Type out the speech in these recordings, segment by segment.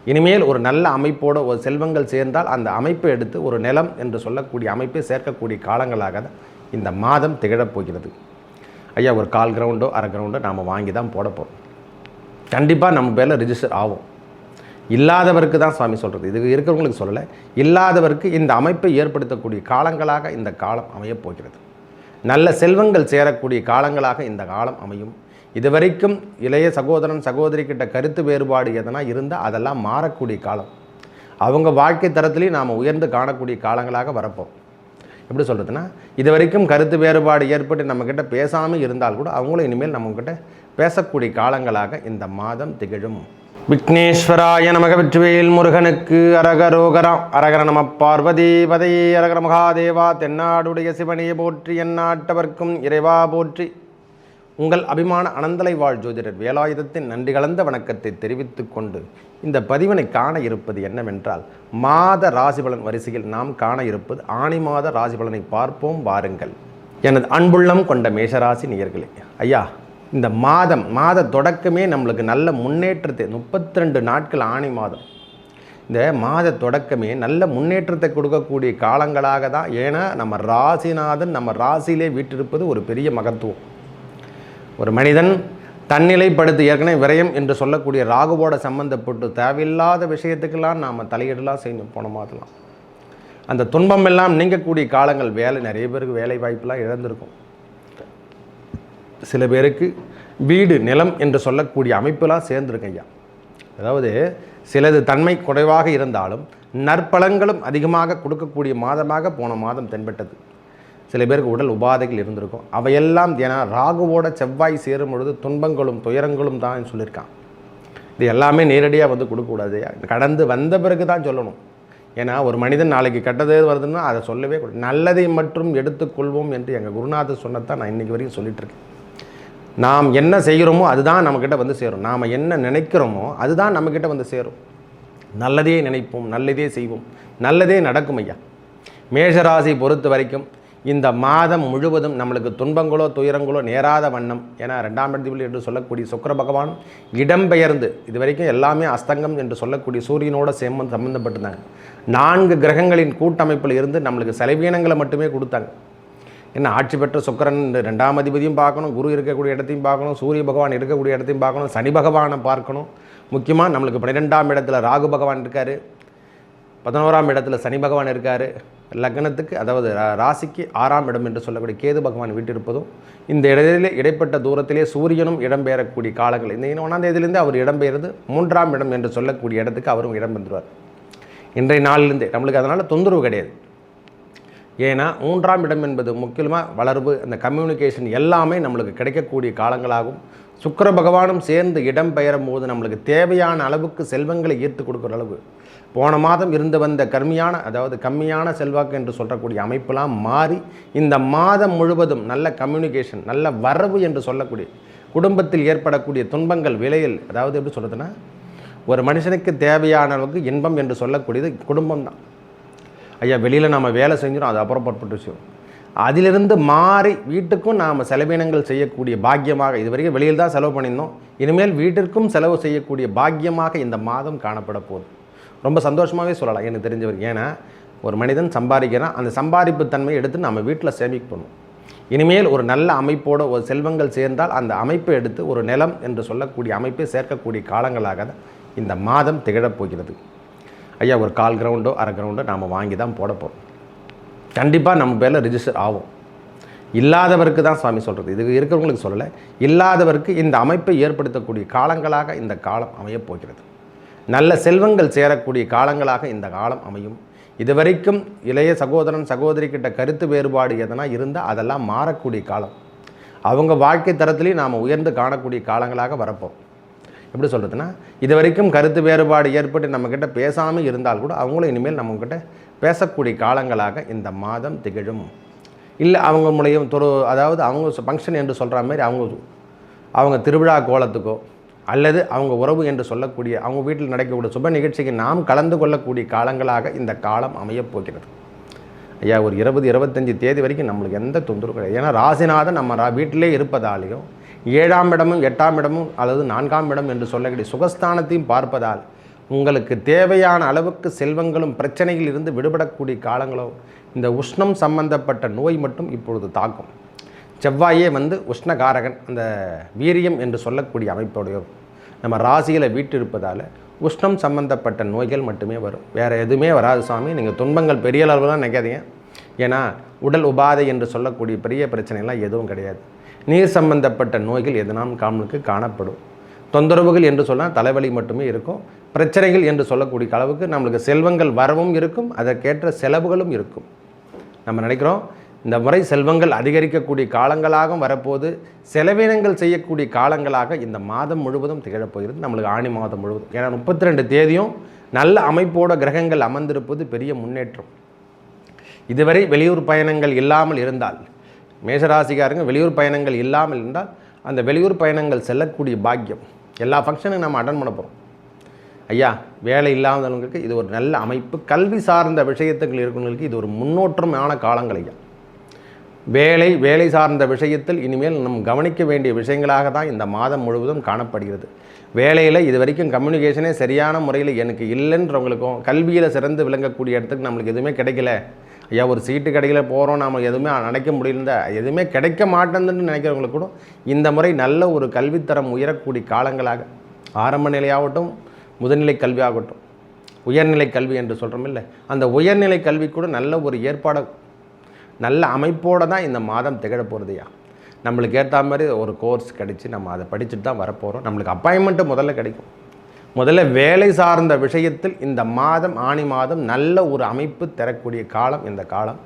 இனிமேல் ஒரு நல்ல அமைப்போடு ஒரு செல்வங்கள் சேர்ந்தால் அந்த அமைப்பை எடுத்து ஒரு நிலம் என்று சொல்லக்கூடிய அமைப்பை சேர்க்கக்கூடிய காலங்களாக தான் இந்த மாதம் திகழப் போகிறது. ஐயா, ஒரு 1/4 கிரவுண்டோ 1/2 கிரவுண்டோ நாம் வாங்கி தான் போட போகிறோம். கண்டிப்பாக நம்ம பேரில் ரிஜிஸ்டர் ஆகும். இல்லாதவருக்கு தான் சுவாமி சொல்கிறது, இது இருக்கிறவங்களுக்கு சொல்லலை. இல்லாதவருக்கு இந்த அமைப்பை ஏற்படுத்தக்கூடிய காலங்களாக இந்த காலம் அமையப் போகிறது. நல்ல செல்வங்கள் சேரக்கூடிய காலங்களாக இந்த காலம் அமையும். இதுவரைக்கும் இளைய சகோதரன் சகோதரிக்கிட்ட கருத்து வேறுபாடு எதனா இருந்தால் அதெல்லாம் மாறக்கூடிய காலம். அவங்க வாழ்க்கை தரத்துலேயும் நாம் உயர்ந்து காணக்கூடிய காலங்களாக வரப்போம். எப்படி சொல்கிறதுனா, இது வரைக்கும் கருத்து வேறுபாடு ஏற்பட்டு நம்மக்கிட்ட பேசாமல் இருந்தால் கூட அவங்களும் இனிமேல் நம்மக்கிட்ட பேசக்கூடிய காலங்களாக இந்த மாதம் திகழும். விக்னேஸ்வராய நமக. வெற்றிவேல் முருகனுக்கு அரகரோகரா. அரகர நம பார்வதி பதையே. அரகர மகாதேவா. தென்னாடுடைய சிவனையை போற்றி, எந்நாட்டவர்க்கும் இறைவா போற்றி. உங்கள் அபிமான அனந்தலை வாழ் ஜோதிடர் வேலாயுதத்தின் நன்றி கலந்த வணக்கத்தை தெரிவித்து கொண்டு இந்த பதிவினை காண இருப்பது என்னவென்றால், மாத ராசிபலன் வரிசையில் நாம் காண இருப்பது ஆணி மாத ராசிபலனை பார்ப்போம் வாருங்கள். எனது அன்புள்ளம் கொண்ட மேஷராசி நேயர்களே, ஐயா, இந்த மாத தொடக்கமே நம்மளுக்கு நல்ல முன்னேற்றத்தை 32 நாட்கள் ஆணி மாதம், இந்த மாத தொடக்கமே நல்ல முன்னேற்றத்தை கொடுக்கக்கூடிய காலங்களாக தான். ஏன்னா நம்ம ராசிநாதன் நம்ம ராசியிலே வீற்றிருப்பது ஒரு பெரிய மகத்துவம். ஒரு மனிதன் தன்னிலைப்படுத்தி ஏற்கனவே விரயம் என்று சொல்லக்கூடிய ராகுவோட சம்பந்தப்பட்டு தேவையில்லாத விஷயத்துக்கெல்லாம் நாம் தலையிடலாம் செய்யணும். போன மாதலாம் அந்த துன்பம் எல்லாம் நீங்கக்கூடிய காலங்கள். நிறைய பேருக்கு வேலை வாய்ப்பெலாம் இழந்திருக்கும். சில பேருக்கு வீடு நிலம் என்று சொல்லக்கூடிய அமைப்பெல்லாம் சேர்ந்துருக்கும் ஐயா. அதாவது சிலது தன்மை குறைவாக இருந்தாலும் நற்பலன்களும் அதிகமாக கொடுக்கக்கூடிய மாதமாக போன மாதம் தென்பட்டது. சில பேருக்கு உடல் உபாதைகள் இருந்திருக்கும். அவையெல்லாம் ஏன்னா ராகுவோட செவ்வாய் சேரும் பொழுது துன்பங்களும் துயரங்களும் தான் சொல்லியிருக்கான். இது எல்லாமே நேரடியாக கொடுக்கக்கூடாது, கடந்து வந்த பிறகு தான் சொல்லணும். ஏன்னா ஒரு மனிதன் நாளைக்கு கெட்டதே வருதுன்னா அதை சொல்லவே கூடாது. நல்லதை மட்டும் எடுத்துக்கொள்வோம் என்று எங்கள் குருநாதர் சொன்னதான் நான் இன்றைக்கி வரைக்கும் சொல்லிகிட்ருக்கேன். நாம் என்ன செய்கிறோமோ அதுதான் நம்மக்கிட்ட சேரும். நாம் என்ன நினைக்கிறோமோ அதுதான் நம்மக்கிட்ட சேரும். நல்லதே நினைப்போம், நல்லதே செய்வோம், நல்லதே நடக்கும் ஐயா. மேஷராசி பொறுத்த வரைக்கும் இந்த மாதம் முழுவதும் நம்மளுக்கு துன்பங்களோ துயரங்களோ நேராத வண்ணம். ஏன்னா 2ஆம் இடத்தில் என்று சொல்லக்கூடிய சுக்கிர பகவான் இடம்பெயர்ந்து இது வரைக்கும் எல்லாமே அஸ்தங்கம் என்று சொல்லக்கூடிய சூரியனோட சம்பந்தப்பட்டிருந்தாங்க. 4 கிரகங்களின் கூட்டமைப்பில் இருந்து நம்மளுக்கு செலவீனங்களை மட்டுமே கொடுத்தாங்க. என்ன ஆட்சி பெற்ற சுக்கிரன் 2ஆம் அதிபதியும் பார்க்கணும், குரு இருக்கக்கூடிய இடத்தையும் பார்க்கணும், சூரிய பகவான் இருக்கக்கூடிய இடத்தையும் பார்க்கணும், சனி பகவானை பார்க்கணும். முக்கியமாக நம்மளுக்கு 12ஆம் இடத்துல ராகு பகவான் இருக்கார், 11ஆம் இடத்துல சனி பகவான் இருக்கார். லக்னத்துக்கு அதாவது ராசிக்கு 6ஆம் இடம் என்று சொல்லக்கூடிய கேது பகவான் வீட்டிருப்பதும் இந்த இடைப்பட்ட தூரத்திலே சூரியனும் இடம்பெயரக்கூடிய காலங்கள். இந்த 1ஆம் தேதியிலேருந்து அவர் இடம்பெயர்ந்து 3ஆம் இடம் என்று சொல்லக்கூடிய இடத்துக்கு அவரும் இடம்பெயர்ந்துருவார். இன்றைய நாளிலிருந்தே நம்மளுக்கு அதனால் தொந்தரவு கிடையாது. ஏன்னா 3ஆம் இடம் என்பது முக்கியமாக வளர்வு, அந்த கம்யூனிகேஷன் எல்லாமே நம்மளுக்கு கிடைக்கக்கூடிய காலங்களாகும். சுக்கிர பகவானும் சேர்ந்து இடம்பெயரும் போது நம்மளுக்கு தேவையான அளவுக்கு செல்வங்களை ஈர்த்து கொடுக்குற அளவு போன மாதம் இருந்து வந்த கம்மியான செல்வாக்கு என்று சொல்லக்கூடிய அமைப்பெல்லாம் மாறி இந்த மாதம் முழுவதும் நல்ல கம்யூனிகேஷன், நல்ல வரவு என்று சொல்லக்கூடிய குடும்பத்தில் ஏற்படக்கூடிய துன்பங்கள் விலையில், அதாவது எப்படி சொல்கிறதுனா, ஒரு மனுஷனுக்கு தேவையான அளவுக்கு இன்பம் என்று சொல்லக்கூடியது குடும்பம் தான் ஐயா. வெளியில் நாம் வேலை செஞ்சிடும், அது அப்புறப்பட்டு விஷயம். அதிலிருந்து மாறி வீட்டுக்கும் நாம் செலவினங்கள் செய்யக்கூடிய பாக்கியமாக, இதுவரைக்கும் வெளியில் தான் செலவு பண்ணியிருந்தோம், இனிமேல் வீட்டிற்கும் செலவு செய்யக்கூடிய பாக்கியமாக இந்த மாதம் காணப்பட போகுது. ரொம்ப சந்தோஷமாகவே சொல்லலாம் எனக்கு தெரிஞ்சவர். ஏன்னா ஒரு மனிதன் சம்பாதிக்கிறான், அந்த சம்பாதிப்பு தன்மையை எடுத்து நம்ம வீட்டில் சேமிக்க பண்ணும். இனிமேல் ஒரு நல்ல அமைப்போடு ஒரு செல்வங்கள் சேர்ந்தால் அந்த அமைப்பை எடுத்து ஒரு நிலம் என்று சொல்லக்கூடிய அமைப்பை சேர்க்கக்கூடிய காலங்களாக தான் இந்த மாதம் திகழப் போகிறது. ஐயா, ஒரு 1/4 கிரவுண்டோ 1/2 கிரவுண்டோ நாம் வாங்கி தான் போட போகிறோம். கண்டிப்பாக நம்ம பேரில் ரிஜிஸ்டர் ஆகும். இல்லாதவருக்கு தான் சுவாமி சொல்கிறது, இது இருக்கிறவங்களுக்கு சொல்லலை. இல்லாதவருக்கு இந்த அமைப்பை ஏற்படுத்தக்கூடிய காலங்களாக இந்த காலம் அமையப் போகிறது. நல்ல செல்வங்கள் சேரக்கூடிய காலங்களாக இந்த காலம் அமையும். இதுவரைக்கும் இளைய சகோதரன் சகோதரிக்கிட்ட கருத்து வேறுபாடு எதனா இருந்தால் அதெல்லாம் மாறக்கூடிய காலம். அவங்க வாழ்க்கை தரத்துலேயும் நாம் உயர்ந்து காணக்கூடிய காலங்களாக வரப்போம். எப்படி சொல்கிறதுனா, இது வரைக்கும் கருத்து வேறுபாடு ஏற்பட்டு நம்மக்கிட்ட பேசாமல் இருந்தால் கூட அவங்களும் இனிமேல் நம்மக்கிட்ட பேசக்கூடிய காலங்களாக இந்த மாதம் திகழும். இல்லை அவங்க மூலியம் அதாவது அவங்க ஃபங்க்ஷன் என்று சொல்கிற மாதிரி அவங்க திருவிழா கோலத்துக்கோ அல்லது அவங்க உறவு என்று சொல்லக்கூடிய அவங்க வீட்டில் நடக்கக்கூடிய சுப நிகழ்ச்சிக்கு நாம் கலந்து கொள்ளக்கூடிய காலங்களாக இந்த காலம் அமையப் போகிறது. ஐயா, ஒரு 20-25 தேதி வரைக்கும் நம்மளுக்கு எந்த தொந்தரவு கிடையாது. ஏன்னா ராசிநாதன் நம்ம வீட்டிலே இருப்பதாலேயும் 7ஆம் இடமும் 8ஆம் இடமும் அல்லது 4ஆம் இடம் என்று சொல்லக்கூடிய சுகஸ்தானத்தையும் பார்ப்பதால் உங்களுக்கு தேவையான அளவுக்கு செல்வங்களும் பிரச்சனையில் இருந்து விடுபடக்கூடிய காலங்களோ இந்த உஷ்ணம் சம்பந்தப்பட்ட நோய் மட்டும் இப்பொழுது தாக்கும். செவ்வாயே உஷ்ணகாரகன், அந்த வீரியம் என்று சொல்லக்கூடிய அமைப்புடைய நம்ம ராசியில் வீட்டிருப்பதால் உஷ்ணம் சம்பந்தப்பட்ட நோய்கள் மட்டுமே வரும். வேறு எதுவுமே வராது சாமி. நீங்கள் துன்பங்கள் பெரிய அளவுலாம் நினைக்காதீங்க. ஏன்னா உடல் உபாதை என்று சொல்லக்கூடிய பெரிய பிரச்சனைலாம் எதுவும் கிடையாது. நீர் சம்பந்தப்பட்ட நோய்கள் எதனாலும் காமலுக்கு காணப்படும். தொந்தரவுகள் என்று சொன்னால் தலைவலி மட்டுமே இருக்கும். பிரச்சனைகள் என்று சொல்லக்கூடிய அளவுக்கு நம்மளுக்கு செல்வங்கள் வரவும் இருக்கும், அதற்கேற்ற செலவுகளும் இருக்கும். நம்ம நினைக்கிறோம் இந்த முறை செல்வங்கள் அதிகரிக்கக்கூடிய காலங்களாகவும் வரப்போது, செலவினங்கள் செய்யக்கூடிய காலங்களாக இந்த மாதம் முழுவதும் திகழப்போகிறது. நம்மளுக்கு ஆணி மாதம் முழுவதும். ஏன்னா 32 தேதியும் நல்ல அமைப்போட கிரகங்கள் அமர்ந்திருப்பது பெரிய முன்னேற்றம். இதுவரை வெளியூர் பயணங்கள் இல்லாமல் இருந்தால், மேஷராசிக்காரங்க வெளியூர் பயணங்கள் இல்லாமல் இருந்தால் அந்த வெளியூர் பயணங்கள் செல்லக்கூடிய பாக்கியம். எல்லா ஃபங்க்ஷனுக்கும் நம்ம அட்டன் பண்ண போகிறோம். ஐயா, வேலை இல்லாதவங்களுக்கு இது ஒரு நல்ல அமைப்பு. கல்வி சார்ந்த விஷயத்துக்கு இருக்கிறவங்களுக்கு இது ஒரு முன்னோற்றமான காலங்கள். ஐயா, வேலை சார்ந்த விஷயத்தில் இனிமேல் நம் கவனிக்க வேண்டிய விஷயங்களாக தான் இந்த மாதம் முழுவதும் காணப்படுகிறது. வேலையில் இது வரைக்கும் கம்யூனிகேஷனே சரியான முறையில் எனக்கு இல்லைன்றவங்களுக்கும், கல்வியில் சிறந்து விளங்கக்கூடிய இடத்துக்கு நம்மளுக்கு எதுவுமே கிடைக்கல, ஐயா ஒரு சீட்டு கிடைக்கல, போகிறோம் நாம் எதுவுமே நினைக்க முடியல, எதுவுமே கிடைக்க மாட்டேன்னு நினைக்கிறவங்களுக்கு கூட இந்த முறை நல்ல ஒரு கல்வித்தரம் உயரக்கூடிய காலங்களாக, ஆரம்ப நிலையாகட்டும் முதுநிலை கல்வி ஆகட்டும், உயர்நிலை கல்வி என்று சொல்கிறோம் இல்லை, அந்த உயர்நிலை கல்வி கூட நல்ல ஒரு ஏற்பாடு, நல்ல அமைப்போடு தான் இந்த மாதம் திகழ போகிறதையா. நம்மளுக்கு ஏற்ற மாதிரி ஒரு கோர்ஸ் கிடச்சி நம்ம அதை படிச்சுட்டு தான் வரப்போகிறோம். நம்மளுக்கு அப்பாயின்மெண்ட்டு முதல்ல கிடைக்கும். முதல்ல வேலை சார்ந்த விஷயத்தில் இந்த மாதம் ஆணி மாதம் நல்ல ஒரு அமைப்பு தரக்கூடிய காலம் இந்த காலம்.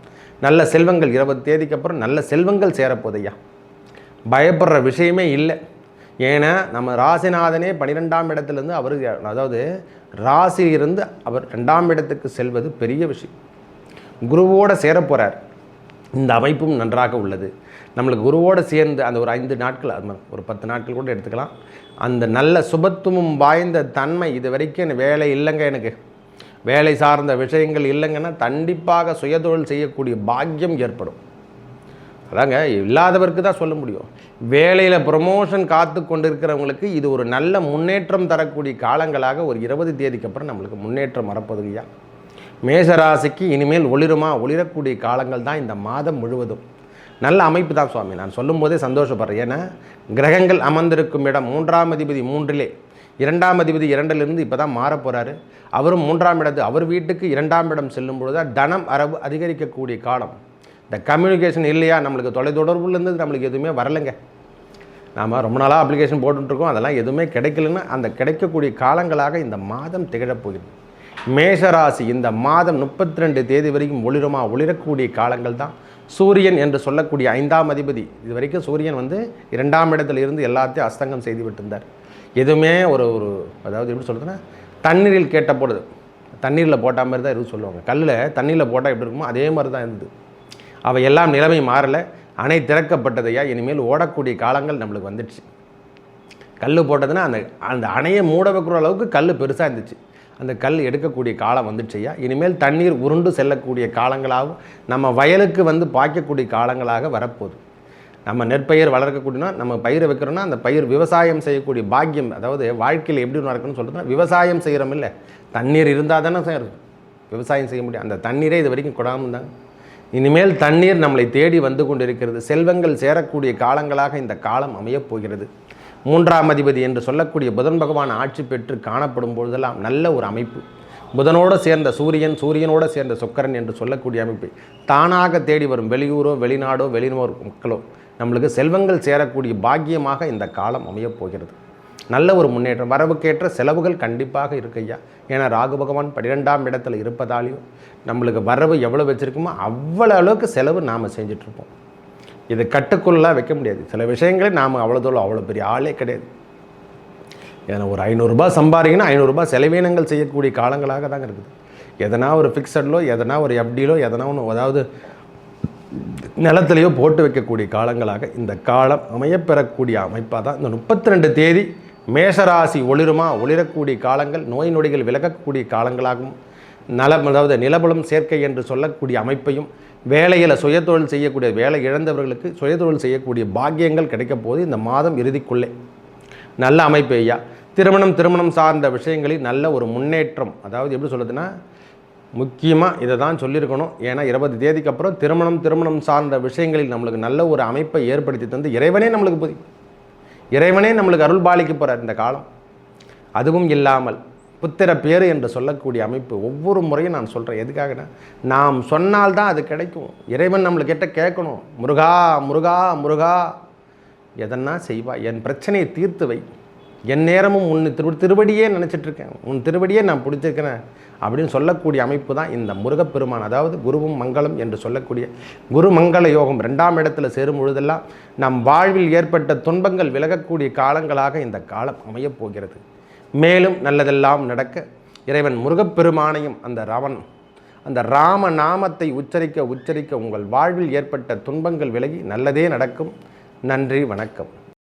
நல்ல செல்வங்கள் 20 தேதிக்கு அப்புறம் நல்ல செல்வங்கள் சேரப்போதையா. பயப்படுற விஷயமே இல்லை. ஏன்னா நம்ம ராசிநாதனே 12ஆம் இடத்துலேருந்து அவர், அதாவது ராசியிலிருந்து அவர் 2ஆம் இடத்துக்கு செல்வது பெரிய விஷயம். குருவோடு சேரப்போகிறார். இந்த அமைப்பும் நன்றாக உள்ளது. நம்மளுக்கு குருவோடு சேர்ந்து அந்த ஒரு 5 நாட்கள், அது ஒரு 10 நாட்கள் கூட எடுத்துக்கலாம். அந்த நல்ல சுபத்துவம் வாய்ந்த தன்மை, இது வரைக்கும் வேலை இல்லைங்க, எனக்கு வேலை சார்ந்த விஷயங்கள் இல்லைங்கன்னா கண்டிப்பாக சுயதொழில் செய்யக்கூடிய பாக்கியம் ஏற்படும். அதாங்க இல்லாதவருக்கு தான் சொல்ல முடியும். வேலையில் ப்ரொமோஷன் காத்து கொண்டு இருக்கிறவங்களுக்கு இது ஒரு நல்ல முன்னேற்றம் தரக்கூடிய காலங்களாக ஒரு 20 தேதிக்கு அப்புறம் நம்மளுக்கு முன்னேற்றம் வரப்போகுதுயா. மேஷராசிக்கு இனிமேல் ஒளிரக்கூடிய காலங்கள் தான் இந்த மாதம் முழுவதும். நல்ல அமைப்பு தான் சுவாமி. நான் சொல்லும் போதே சந்தோஷப்படுறேன். ஏன்னா கிரகங்கள் அமர்ந்திருக்கும் இடம் 3ஆம் அதிபதி 3லே, 2ஆம் அதிபதி 2லிருந்து இப்போ தான் மாறப்போகிறாரு. அவரும் 3ஆம் இடத்து அவர் வீட்டுக்கு 2ஆம் இடம் செல்லும் பொழுது தான் தனம் அரவு அதிகரிக்கக்கூடிய காலம். இந்த கம்யூனிகேஷன் இல்லையா, நம்மளுக்கு தொலைத்தொடர்புலேருந்து நம்மளுக்கு எதுவுமே வரலைங்க. நாம் ரொம்ப நாளாக அப்ளிகேஷன் போட்டுட்ருக்கோம், அதெல்லாம் எதுவுமே கிடைக்கலன்னா அந்த கிடைக்கக்கூடிய காலங்களாக இந்த மாதம் திகழப்போகிறது. மேஷராசி இந்த மாதம் 32 தேதி வரைக்கும் ஒளிரக்கூடிய காலங்கள் தான். சூரியன் என்று சொல்லக்கூடிய 5ஆம் அதிபதி, இது வரைக்கும் சூரியன் 2ஆம் இடத்துல இருந்து எல்லாத்தையும் அஸ்தங்கம் செய்து விட்டுருந்தார். எதுவுமே ஒரு அதாவது எப்படி சொல்கிறதுன்னா, தண்ணீரில் கேட்ட போடுது, தண்ணீரில் போட்டால் மாதிரி தான் எதுவும் சொல்லுவாங்க. கல்லில் தண்ணீரில் போட்டால் எப்படி இருக்குமோ அதே மாதிரி தான் இருந்தது. அவை எல்லாம் நிலைமை மாறலை. அணை திறக்கப்பட்டதையா, இனிமேல் ஓடக்கூடிய காலங்கள் நம்மளுக்கு வந்துடுச்சு. கல் போட்டதுன்னா அந்த அணையை மூட வைக்கிற அளவுக்கு கல் பெருசாக இருந்துச்சு. அந்த கல் எடுக்கக்கூடிய காலம் வந்துடுச்சையா. இனிமேல் தண்ணீர் உருண்டு செல்லக்கூடிய காலங்களாகவும் நம்ம வயலுக்கு பாய்க்கக்கூடிய காலங்களாக வரப்போகுது. நம்ம நெற்பயிர் வளர்க்கக்கூடியனா, நம்ம பயிரை வைக்கிறோன்னா அந்த பயிர் விவசாயம் செய்யக்கூடிய பாக்கியம், அதாவது வாழ்க்கையில் எப்படி நடக்குன்னு சொல்கிறதுனா, விவசாயம் செய்கிறோம் இல்லை, தண்ணீர் இருந்தால் தானே சார் விவசாயம் செய்ய முடியும். அந்த தண்ணீரே இது வரைக்கும் கொடாமல் தாங்க. இனிமேல் தண்ணீர் நம்மளை தேடி வந்து கொண்டிருக்கிறது. செல்வங்கள் சேரக்கூடிய காலங்களாக இந்த காலம் அமையப் போகிறது. 3ஆம் அதிபதி என்று சொல்லக்கூடிய புதன் பகவான் ஆட்சி பெற்று காணப்படும் பொழுதெல்லாம் நல்ல ஒரு அமைப்பு. புதனோடு சேர்ந்த சூரியனோடு சேர்ந்த சுக்கிரன் என்று சொல்லக்கூடிய அமைப்பு தானாக தேடி வரும். வெளியூரோ வெளிநாடோ வெளிநோர் மக்களோ நம்மளுக்கு செல்வங்கள் சேரக்கூடிய பாக்கியமாக இந்த காலம் அமையப் போகிறது. நல்ல ஒரு முன்னேற்றம். வரவுக்கேற்ற செலவுகள் கண்டிப்பாக இருக்கையா. ஏன்னா ராகு பகவான் 12ஆம் இடத்துல இருப்பதாலையும் நம்மளுக்கு வரவு எவ்வளோ வச்சுருக்குமோ அவ்வளோ அளவுக்கு செலவு நாம் செஞ்சிட்ருப்போம். இது கட்டுக்குள்ளெலாம் வைக்க முடியாது. சில விஷயங்களே நாம் அவ்வளோ பெரிய ஆளே கிடையாது. ஏன்னா ஒரு 500 ரூபாய் சம்பாதிக்கணும், 500 ரூபாய் செலவீனங்கள் செய்யக்கூடிய காலங்களாக தாங்க இருக்குது. எதனா ஒரு ஃபிக்ஸட்லோ, எதனா ஒரு எஃப்டிலோ, எதனா ஒன்று அதாவது நிலத்திலையோ போட்டு வைக்கக்கூடிய காலங்களாக இந்த காலம் அமையப்பெறக்கூடிய அமைப்பாக தான் இந்த 32 தேதி மேஷராசி ஒளிரக்கூடிய காலங்கள், நோய் நொடிகள் விலகக்கூடிய காலங்களாகவும், அதாவது நிலபலம் சேர்க்கை என்று சொல்லக்கூடிய அமைப்பையும், வேலையில் சுயதொழில் செய்யக்கூடிய வேலை இழந்தவர்களுக்கு சுயதொழில் செய்யக்கூடிய பாக்கியங்கள் கிடைக்க போது இந்த மாதம் இறுதிக்குள்ளே நல்ல அமைப்பு ஐயா. திருமணம் சார்ந்த விஷயங்களில் நல்ல ஒரு முன்னேற்றம். அதாவது எப்படி சொல்லுதுன்னா, முக்கியமாக இதை தான் சொல்லியிருக்கணும். ஏன்னா 20 தேதிக்கு அப்புறம் திருமணம் சார்ந்த விஷயங்களில் நம்மளுக்கு நல்ல ஒரு அமைப்பை ஏற்படுத்தி தந்து இறைவனே நம்மளுக்கு அருள் பாலிக்க போகிறார் இந்த காலம். அதுவும் இல்லாமல் புத்திர பேரு என்று சொல்லக்கூடிய அமைப்பு ஒவ்வொரு முறையும் நான் சொல்கிறேன். எதுக்காகனா, நாம் சொன்னால்தான் அது கிடைக்கும். இறைவன் நம்மளுக்கிட்ட கேட்கணும், முருகா முருகா முருகா எதன்னா செய்வா, என் பிரச்சனையை தீர்த்து வை, என் நேரமும் உன் திருவடியே நினச்சிட்ருக்கேன், உன் திருவடியே நான் பிடிச்சிருக்கிறேன் அப்படின்னு சொல்லக்கூடிய அமைப்பு தான் இந்த முருகப்பெருமான். அதாவது குருவும் மங்களம் என்று சொல்லக்கூடிய குரு மங்கள யோகம் 2ஆம் இடத்துல சேரும் பொழுதெல்லாம் நம் வாழ்வில் ஏற்பட்ட துன்பங்கள் விலகக்கூடிய காலங்களாக இந்த காலம் அமையப் போகிறது. மேலும் நல்லதெல்லாம் நடக்க இறைவன் முருகப்பெருமானையும் அந்த ராம நாமத்தை உச்சரிக்க உங்கள் வாழ்வில் ஏற்பட்ட துன்பங்கள் விலகி நல்லதே நடக்கும். நன்றி, வணக்கம்.